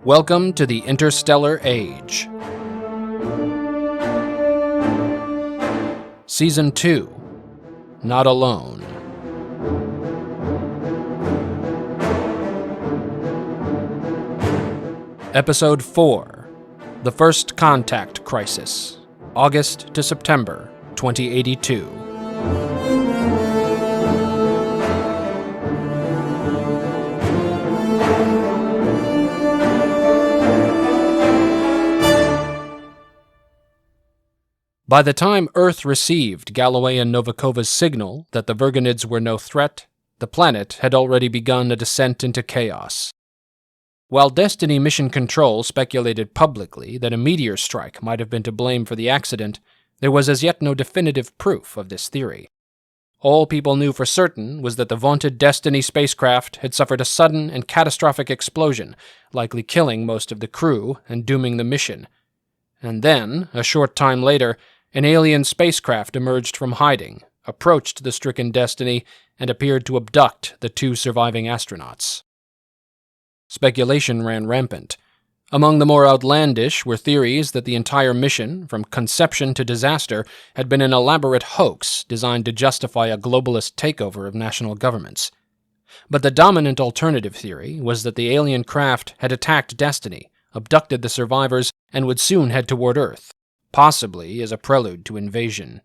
Welcome to the Interstellar Age. Season 2, Not Alone. Episode 4, The First Contact Crisis, August to September 2082. By the time Earth received Galloway and Novakova's signal that the Virginids were no threat, the planet had already begun a descent into chaos. While Destiny Mission Control speculated publicly that a meteor strike might have been to blame for the accident, there was as yet no definitive proof of this theory. All people knew for certain was that the vaunted Destiny spacecraft had suffered a sudden and catastrophic explosion, likely killing most of the crew and dooming the mission. And then, a short time later, an alien spacecraft emerged from hiding, approached the stricken Destiny, and appeared to abduct the two surviving astronauts. Speculation ran rampant. Among the more outlandish were theories that the entire mission, from conception to disaster, had been an elaborate hoax designed to justify a globalist takeover of national governments. But the dominant alternative theory was that the alien craft had attacked Destiny, abducted the survivors, and would soon head toward Earth, possibly as a prelude to invasion.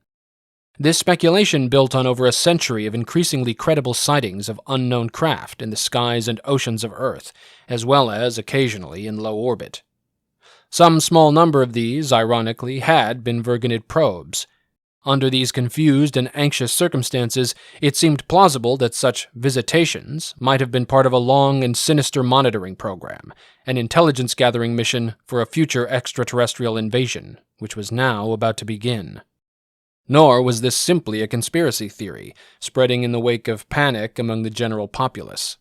This speculation built on over a century of increasingly credible sightings of unknown craft in the skies and oceans of Earth, as well as occasionally in low orbit. Some small number of these, ironically, had been Virginid probes. Under these confused and anxious circumstances, it seemed plausible that such visitations might have been part of a long and sinister monitoring program, an intelligence-gathering mission for a future extraterrestrial invasion, which was now about to begin. Nor was this simply a conspiracy theory, spreading in the wake of panic among the general populace.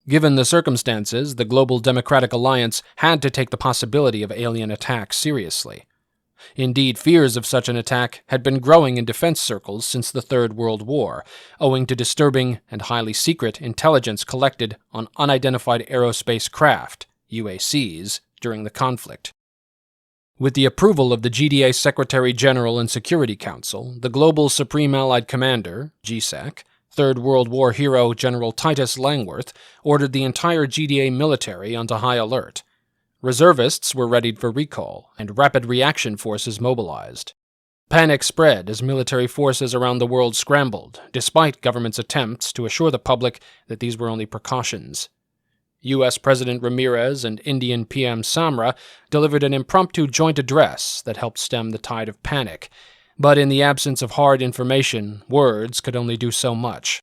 Given the circumstances, the Global Democratic Alliance had to take the possibility of alien attack seriously. Indeed, fears of such an attack had been growing in defense circles since the Third World War, owing to disturbing and highly secret intelligence collected on unidentified aerospace craft, UACs, during the conflict. With the approval of the GDA Secretary-General and Security Council, the Global Supreme Allied Commander, GSAC, Third World War hero General Titus Langworth, ordered the entire GDA military onto high alert. Reservists were readied for recall, and rapid reaction forces mobilized. Panic spread as military forces around the world scrambled, despite government's attempts to assure the public that these were only precautions. U.S. President Ramirez and Indian PM Samra delivered an impromptu joint address that helped stem the tide of panic, but in the absence of hard information, words could only do so much.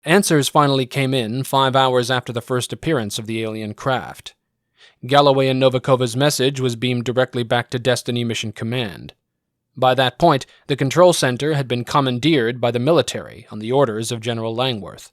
Answers finally came in 5 hours after the first appearance of the alien craft. Galloway and Novakova's message was beamed directly back to Destiny Mission Command. By that point, the control center had been commandeered by the military on the orders of General Langworth.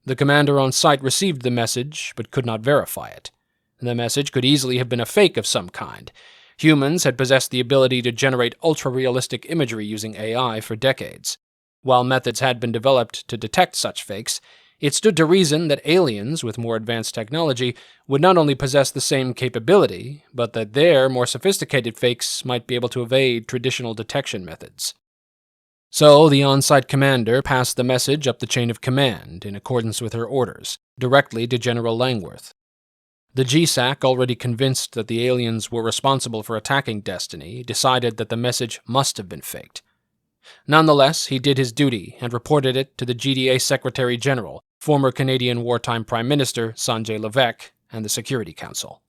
The commander on site received the message, but could not verify it. The message could easily have been a fake of some kind. Humans had possessed the ability to generate ultra-realistic imagery using AI for decades. While methods had been developed to detect such fakes, it stood to reason that aliens with more advanced technology would not only possess the same capability, but that their more sophisticated fakes might be able to evade traditional detection methods. So the on-site commander passed the message up the chain of command, in accordance with her orders, directly to General Langworth. The GSAC, already convinced that the aliens were responsible for attacking Destiny, decided that the message must have been faked. Nonetheless, he did his duty and reported it to the GDA Secretary-General, former Canadian wartime Prime Minister Sanjay Levesque, and the Security Council.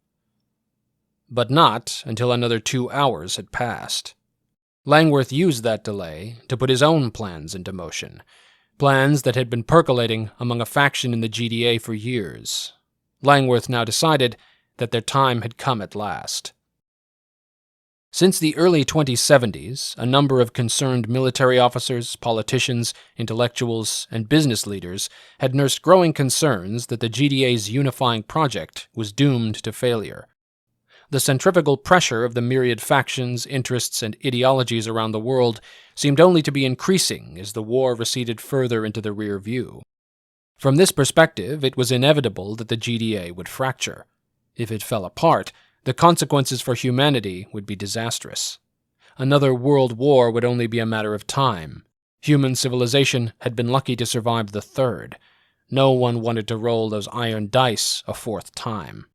But not until another 2 hours had passed. Langworth used that delay to put his own plans into motion, plans that had been percolating among a faction in the GDA for years. Langworth now decided that their time had come at last. Since the early 2070s, a number of concerned military officers, politicians, intellectuals, and business leaders had nursed growing concerns that the GDA's unifying project was doomed to failure. The centrifugal pressure of the myriad factions, interests, and ideologies around the world seemed only to be increasing as the war receded further into the rear view. From this perspective, it was inevitable that the GDA would fracture. If it fell apart, the consequences for humanity would be disastrous. Another world war would only be a matter of time. Human civilization had been lucky to survive the third. No one wanted to roll those iron dice a fourth time.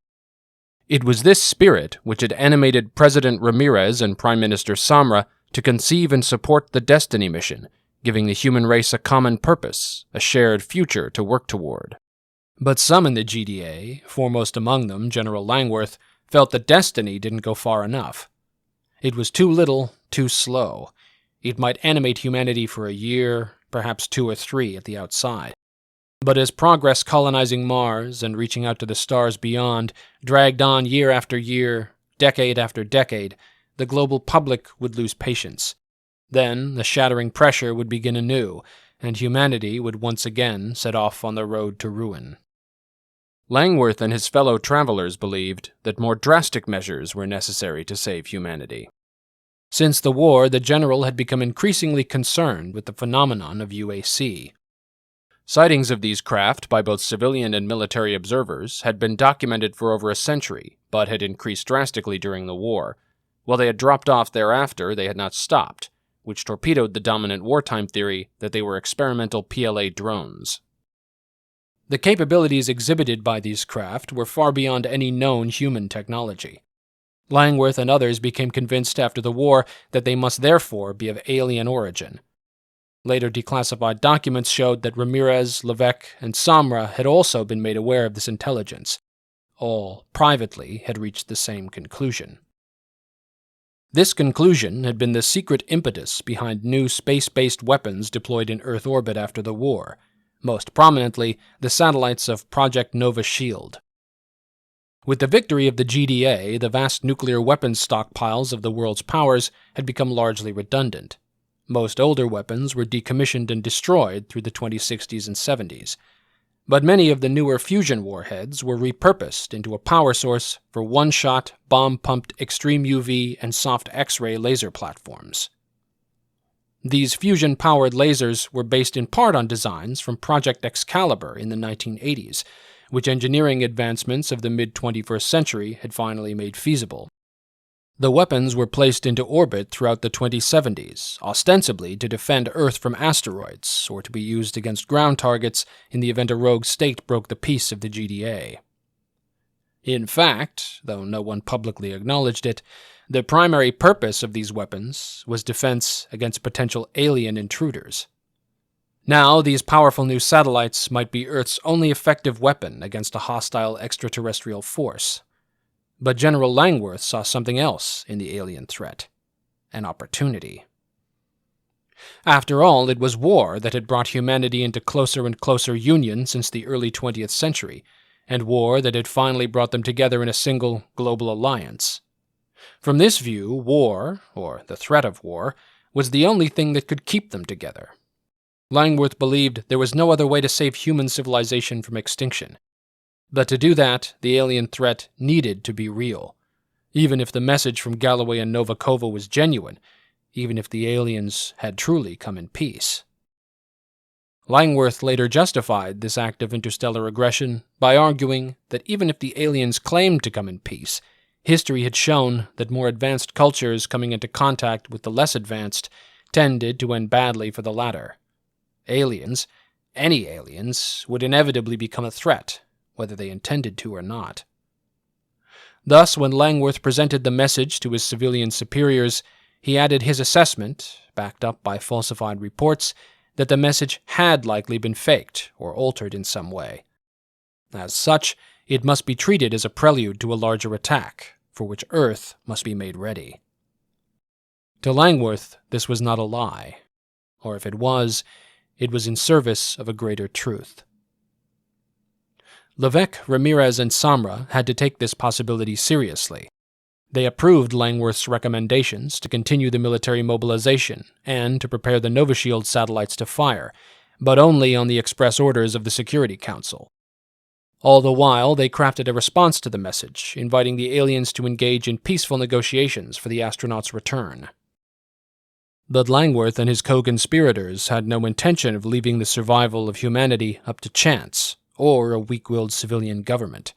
It was this spirit which had animated President Ramirez and Prime Minister Samra to conceive and support the Destiny mission, giving the human race a common purpose, a shared future to work toward. But some in the GDA, foremost among them General Langworth, felt that Destiny didn't go far enough. It was too little, too slow. It might animate humanity for a year, perhaps 2 or 3 at the outside. But as progress colonizing Mars and reaching out to the stars beyond dragged on year after year, decade after decade, the global public would lose patience. Then the shattering pressure would begin anew, and humanity would once again set off on the road to ruin. Langworth and his fellow travelers believed that more drastic measures were necessary to save humanity. Since the war, the general had become increasingly concerned with the phenomenon of UAC. Sightings of these craft by both civilian and military observers had been documented for over a century, but had increased drastically during the war. While they had dropped off thereafter, they had not stopped, which torpedoed the dominant wartime theory that they were experimental PLA drones. The capabilities exhibited by these craft were far beyond any known human technology. Langworth and others became convinced after the war that they must therefore be of alien origin. Later declassified documents showed that Ramirez, Levesque, and Samra had also been made aware of this intelligence. All, privately, had reached the same conclusion. This conclusion had been the secret impetus behind new space-based weapons deployed in Earth orbit after the war, most prominently the satellites of Project Nova Shield. With the victory of the GDA, the vast nuclear weapons stockpiles of the world's powers had become largely redundant. Most older weapons were decommissioned and destroyed through the 2060s and 70s. But many of the newer fusion warheads were repurposed into a power source for one-shot, bomb-pumped extreme UV and soft X-ray laser platforms. These fusion-powered lasers were based in part on designs from Project Excalibur in the 1980s, which engineering advancements of the mid-21st century had finally made feasible. The weapons were placed into orbit throughout the 2070s, ostensibly to defend Earth from asteroids, or to be used against ground targets in the event a rogue state broke the peace of the GDA. In fact, though no one publicly acknowledged it, the primary purpose of these weapons was defense against potential alien intruders. Now, these powerful new satellites might be Earth's only effective weapon against a hostile extraterrestrial force. But General Langworth saw something else in the alien threat: an opportunity. After all, it was war that had brought humanity into closer and closer union since the early 20th century, and war that had finally brought them together in a single global alliance. From this view, war, or the threat of war, was the only thing that could keep them together. Langworth believed there was no other way to save human civilization from extinction. But to do that, the alien threat needed to be real. Even if the message from Galloway and Novakova was genuine, even if the aliens had truly come in peace. Langworth later justified this act of interstellar aggression by arguing that even if the aliens claimed to come in peace, history had shown that more advanced cultures coming into contact with the less advanced tended to end badly for the latter. Aliens, any aliens, would inevitably become a threat, whether they intended to or not. Thus, when Langworth presented the message to his civilian superiors, he added his assessment, backed up by falsified reports, that the message had likely been faked or altered in some way. As such, it must be treated as a prelude to a larger attack, for which Earth must be made ready. To Langworth, this was not a lie, or if it was in service of a greater truth. Levesque, Ramirez, and Samra had to take this possibility seriously. They approved Langworth's recommendations to continue the military mobilization and to prepare the Nova Shield satellites to fire, but only on the express orders of the Security Council. All the while, they crafted a response to the message, inviting the aliens to engage in peaceful negotiations for the astronauts' return. But Langworth and his co-conspirators had no intention of leaving the survival of humanity up to chance or a weak-willed civilian government.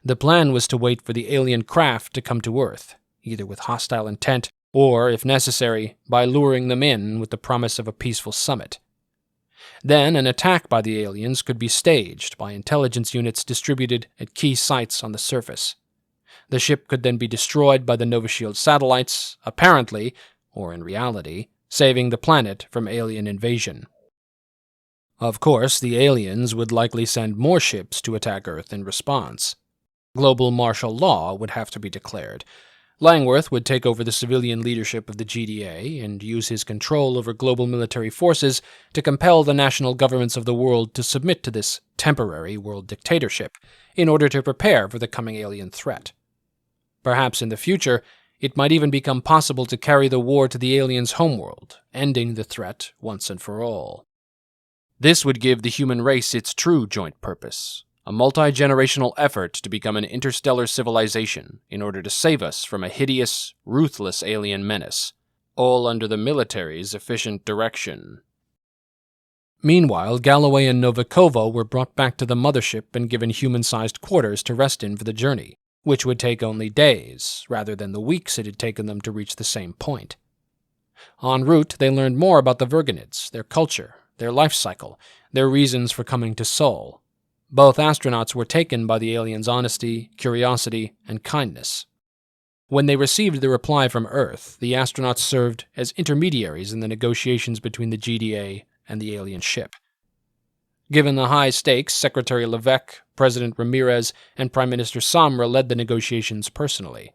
The plan was to wait for the alien craft to come to Earth, either with hostile intent or, if necessary, by luring them in with the promise of a peaceful summit. Then an attack by the aliens could be staged by intelligence units distributed at key sites on the surface. The ship could then be destroyed by the Nova Shield satellites, apparently, or in reality, saving the planet from alien invasion. Of course, the aliens would likely send more ships to attack Earth in response. Global martial law would have to be declared. Langworth would take over the civilian leadership of the GDA and use his control over global military forces to compel the national governments of the world to submit to this temporary world dictatorship in order to prepare for the coming alien threat. Perhaps in the future, it might even become possible to carry the war to the aliens' homeworld, ending the threat once and for all. This would give the human race its true joint purpose, a multi-generational effort to become an interstellar civilization in order to save us from a hideous, ruthless alien menace, all under the military's efficient direction. Meanwhile, Galloway and Novikova were brought back to the mothership and given human-sized quarters to rest in for the journey, which would take only days, rather than the weeks it had taken them to reach the same point. En route, they learned more about the Vergonids, their culture, their life cycle, their reasons for coming to Sol. Both astronauts were taken by the aliens' honesty, curiosity, and kindness. When they received the reply from Earth, the astronauts served as intermediaries in the negotiations between the GDA and the alien ship. Given the high stakes, Secretary Levesque, President Ramirez, and Prime Minister Samra led the negotiations personally.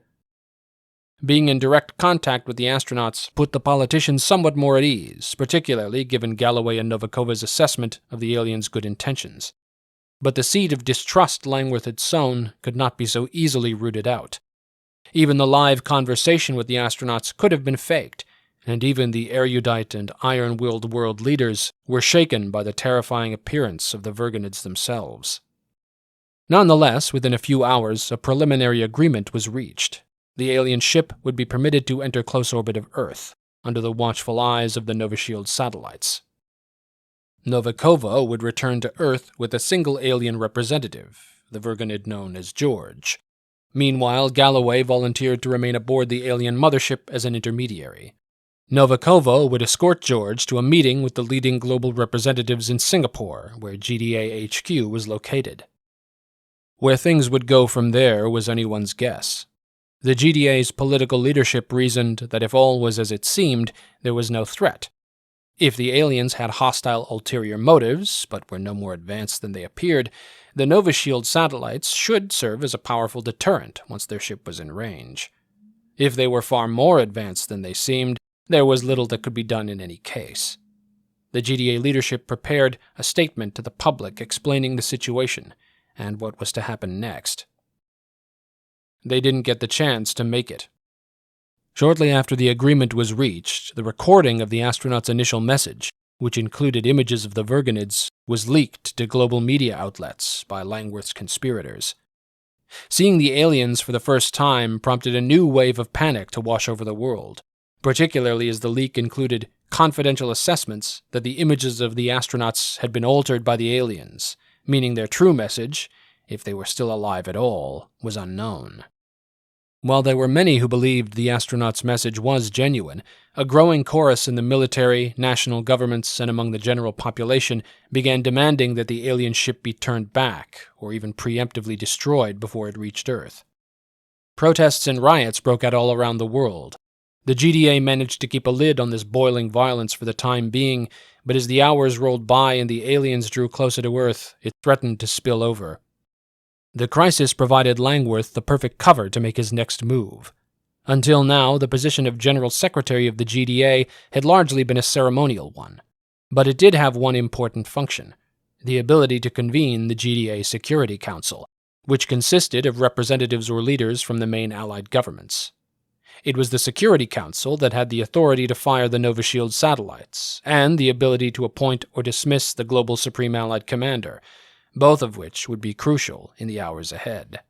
Being in direct contact with the astronauts put the politicians somewhat more at ease, particularly given Galloway and Novikova's assessment of the aliens' good intentions. But the seed of distrust Langworth had sown could not be so easily rooted out. Even the live conversation with the astronauts could have been faked, and even the erudite and iron-willed world leaders were shaken by the terrifying appearance of the Vergonids themselves. Nonetheless, within a few hours, a preliminary agreement was reached. The alien ship would be permitted to enter close orbit of Earth, under the watchful eyes of the Nova Shield satellites. Novikova would return to Earth with a single alien representative, the Vergonid known as George. Meanwhile, Galloway volunteered to remain aboard the alien mothership as an intermediary. Novikova would escort George to a meeting with the leading global representatives in Singapore, where GDA HQ was located. Where things would go from there was anyone's guess. The GDA's political leadership reasoned that if all was as it seemed, there was no threat. If the aliens had hostile ulterior motives, but were no more advanced than they appeared, the Nova Shield satellites should serve as a powerful deterrent once their ship was in range. If they were far more advanced than they seemed, there was little that could be done in any case. The GDA leadership prepared a statement to the public explaining the situation and what was to happen next. They didn't get the chance to make it. Shortly after the agreement was reached, the recording of the astronauts' initial message, which included images of the Vergonids, was leaked to global media outlets by Langworth's conspirators. Seeing the aliens for the first time prompted a new wave of panic to wash over the world, particularly as the leak included confidential assessments that the images of the astronauts had been altered by the aliens, meaning their true message, if they were still alive at all, was unknown. While there were many who believed the astronauts' message was genuine, a growing chorus in the military, national governments, and among the general population began demanding that the alien ship be turned back, or even preemptively destroyed before it reached Earth. Protests and riots broke out all around the world. The GDA managed to keep a lid on this boiling violence for the time being, but as the hours rolled by and the aliens drew closer to Earth, it threatened to spill over. The crisis provided Langworth the perfect cover to make his next move. Until now, the position of General Secretary of the GDA had largely been a ceremonial one, but it did have one important function: the ability to convene the GDA Security Council, which consisted of representatives or leaders from the main Allied governments. It was the Security Council that had the authority to fire the Nova Shield satellites, and the ability to appoint or dismiss the Global Supreme Allied Commander, both of which would be crucial in the hours ahead.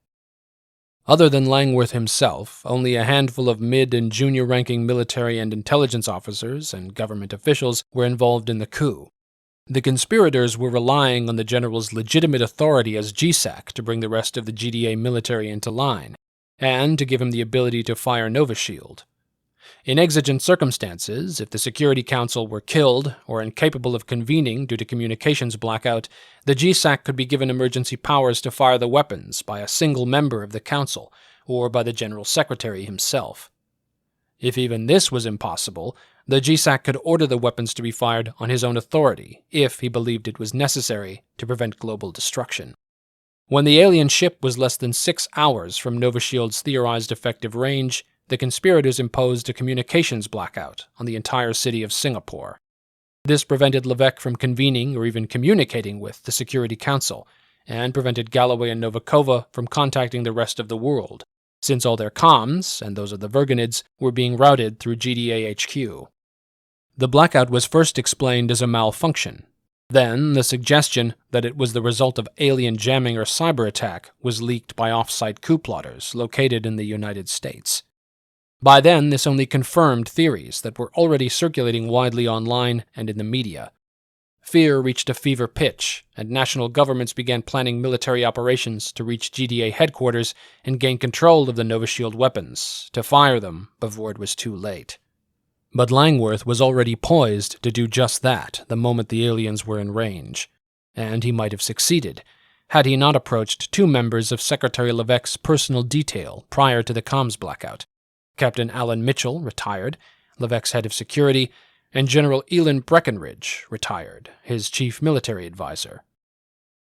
Other than Langworth himself, only a handful of mid- and junior-ranking military and intelligence officers and government officials were involved in the coup. The conspirators were relying on the general's legitimate authority as GSAC to bring the rest of the GDA military into line, and to give him the ability to fire Nova Shield. In exigent circumstances, if the Security Council were killed or incapable of convening due to communications blackout, the GSAC could be given emergency powers to fire the weapons by a single member of the Council, or by the General Secretary himself. If even this was impossible, the GSAC could order the weapons to be fired on his own authority, if he believed it was necessary to prevent global destruction. When the alien ship was less than 6 hours from Nova Shield's theorized effective range, the conspirators imposed a communications blackout on the entire city of Singapore. This prevented Levesque from convening or even communicating with the Security Council, and prevented Galloway and Novikova from contacting the rest of the world, since all their comms, and those of the Vergonids, were being routed through GDA HQ. The blackout was first explained as a malfunction. Then, the suggestion that it was the result of alien jamming or cyber attack was leaked by off-site coup plotters located in the United States. By then, this only confirmed theories that were already circulating widely online and in the media. Fear reached a fever pitch, and national governments began planning military operations to reach GDA headquarters and gain control of the Nova Shield weapons, to fire them before it was too late. But Langworth was already poised to do just that the moment the aliens were in range, and he might have succeeded, had he not approached 2 members of Secretary Levesque's personal detail prior to the comms blackout: Captain Alan Mitchell, retired, Levesque's head of security, and General Elin Breckinridge, retired, his chief military advisor.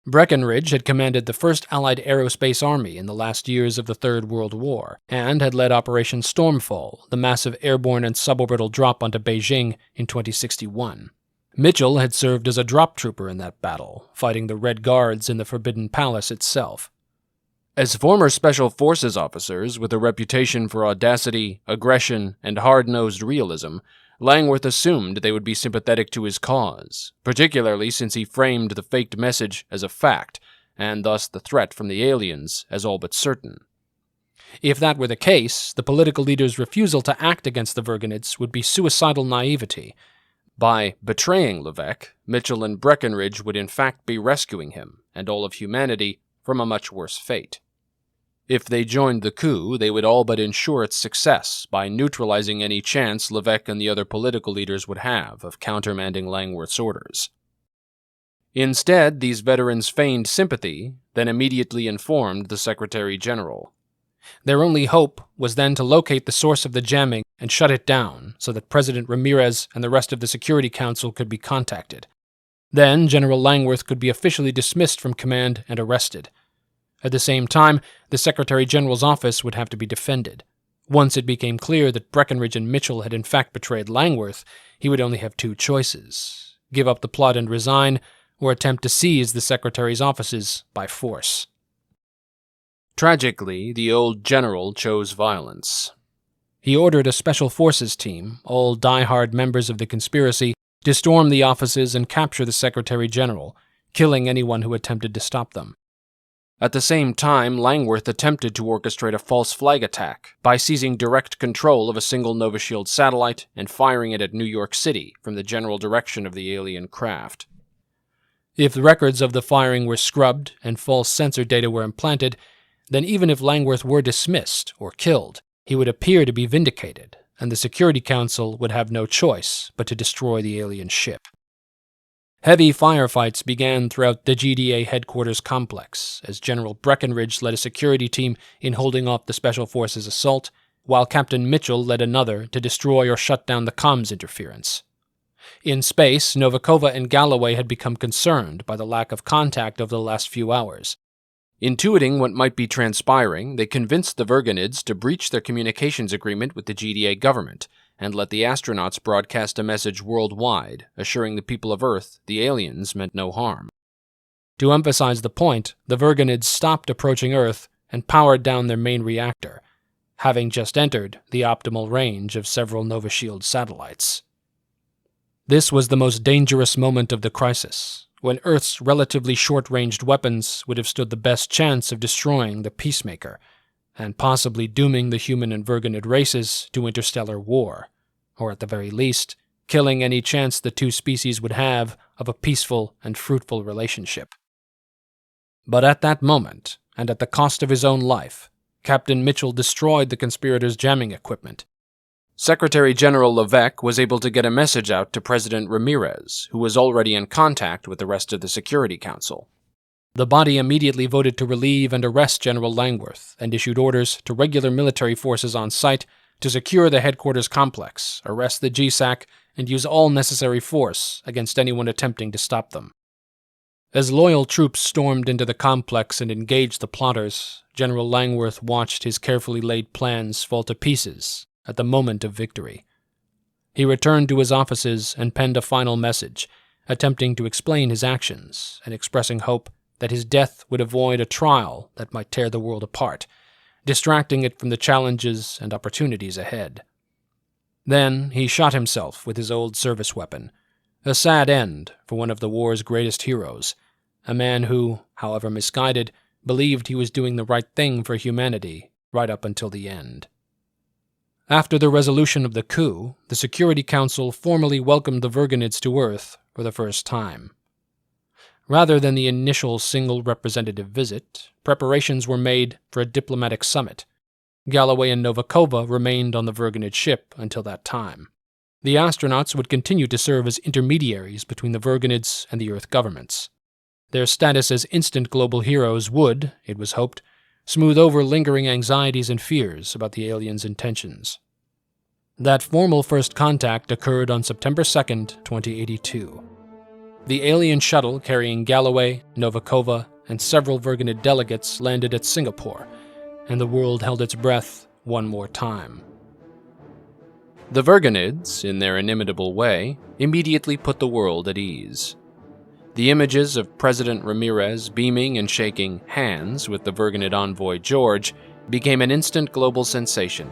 Breckinridge had commanded the 1st Allied Aerospace Army in the last years of the Third World War, and had led Operation Stormfall, the massive airborne and suborbital drop onto Beijing in 2061. Mitchell had served as a drop trooper in that battle, fighting the Red Guards in the Forbidden Palace itself. As former Special Forces officers with a reputation for audacity, aggression, and hard-nosed realism, Langworth assumed they would be sympathetic to his cause, particularly since he framed the faked message as a fact, and thus the threat from the aliens as all but certain. If that were the case, the political leader's refusal to act against the Vergonids would be suicidal naivety. By betraying Levesque, Mitchell and Breckinridge would in fact be rescuing him, and all of humanity, from a much worse fate. If they joined the coup, they would all but ensure its success by neutralizing any chance Levesque and the other political leaders would have of countermanding Langworth's orders. Instead, these veterans feigned sympathy, then immediately informed the Secretary-General. Their only hope was then to locate the source of the jamming and shut it down so that President Ramirez and the rest of the Security Council could be contacted. Then General Langworth could be officially dismissed from command and arrested. At the same time, the Secretary-General's office would have to be defended. Once it became clear that Breckinridge and Mitchell had in fact betrayed Langworth, he would only have 2 choices: give up the plot and resign, or attempt to seize the Secretary's offices by force. Tragically, the old general chose violence. He ordered a Special Forces team, all die-hard members of the conspiracy, to storm the offices and capture the Secretary-General, killing anyone who attempted to stop them. At the same time, Langworth attempted to orchestrate a false flag attack by seizing direct control of a single Nova Shield satellite and firing it at New York City from the general direction of the alien craft. If the records of the firing were scrubbed and false sensor data were implanted, then even if Langworth were dismissed or killed, he would appear to be vindicated, and the Security Council would have no choice but to destroy the alien ship. Heavy firefights began throughout the GDA headquarters complex, as General Breckinridge led a security team in holding off the Special Forces assault, while Captain Mitchell led another to destroy or shut down the comms interference. In space, Novikova and Galloway had become concerned by the lack of contact over the last few hours. Intuiting what might be transpiring, they convinced the Vergonids to breach their communications agreement with the GDA government, and let the astronauts broadcast a message worldwide, assuring the people of Earth the aliens meant no harm. To emphasize the point, the Vergonids stopped approaching Earth and powered down their main reactor, having just entered the optimal range of several Nova Shield satellites. This was the most dangerous moment of the crisis, when Earth's relatively short-ranged weapons would have stood the best chance of destroying the Peacemaker, and possibly dooming the human and Vergonid races to interstellar war, or at the very least, killing any chance the 2 species would have of a peaceful and fruitful relationship. But at that moment, and at the cost of his own life, Captain Mitchell destroyed the conspirators' jamming equipment. Secretary General Levesque was able to get a message out to President Ramirez, who was already in contact with the rest of the Security Council. The body immediately voted to relieve and arrest General Langworth and issued orders to regular military forces on site to secure the headquarters complex, arrest the GSAC, and use all necessary force against anyone attempting to stop them. As loyal troops stormed into the complex and engaged the plotters, General Langworth watched his carefully laid plans fall to pieces at the moment of victory. He returned to his offices and penned a final message, attempting to explain his actions and expressing hope that his death would avoid a trial that might tear the world apart, distracting it from the challenges and opportunities ahead. Then he shot himself with his old service weapon, a sad end for one of the war's greatest heroes, a man who, however misguided, believed he was doing the right thing for humanity right up until the end. After the resolution of the coup, the Security Council formally welcomed the Virginids to Earth for the first time. Rather than the initial single representative visit, preparations were made for a diplomatic summit. Galloway and Novikova remained on the Virginid ship until that time. The astronauts would continue to serve as intermediaries between the Virginids and the Earth governments. Their status as instant global heroes would, it was hoped, smooth over lingering anxieties and fears about the aliens' intentions. That formal first contact occurred on September 2nd, 2082. The alien shuttle carrying Galloway, Novikova, and several Virginid delegates landed at Singapore, and the world held its breath one more time. The Virginids, in their inimitable way, immediately put the world at ease. The images of President Ramirez beaming and shaking hands with the Virginid envoy George became an instant global sensation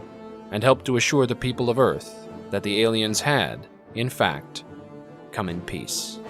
and helped to assure the people of Earth that the aliens had, in fact, come in peace.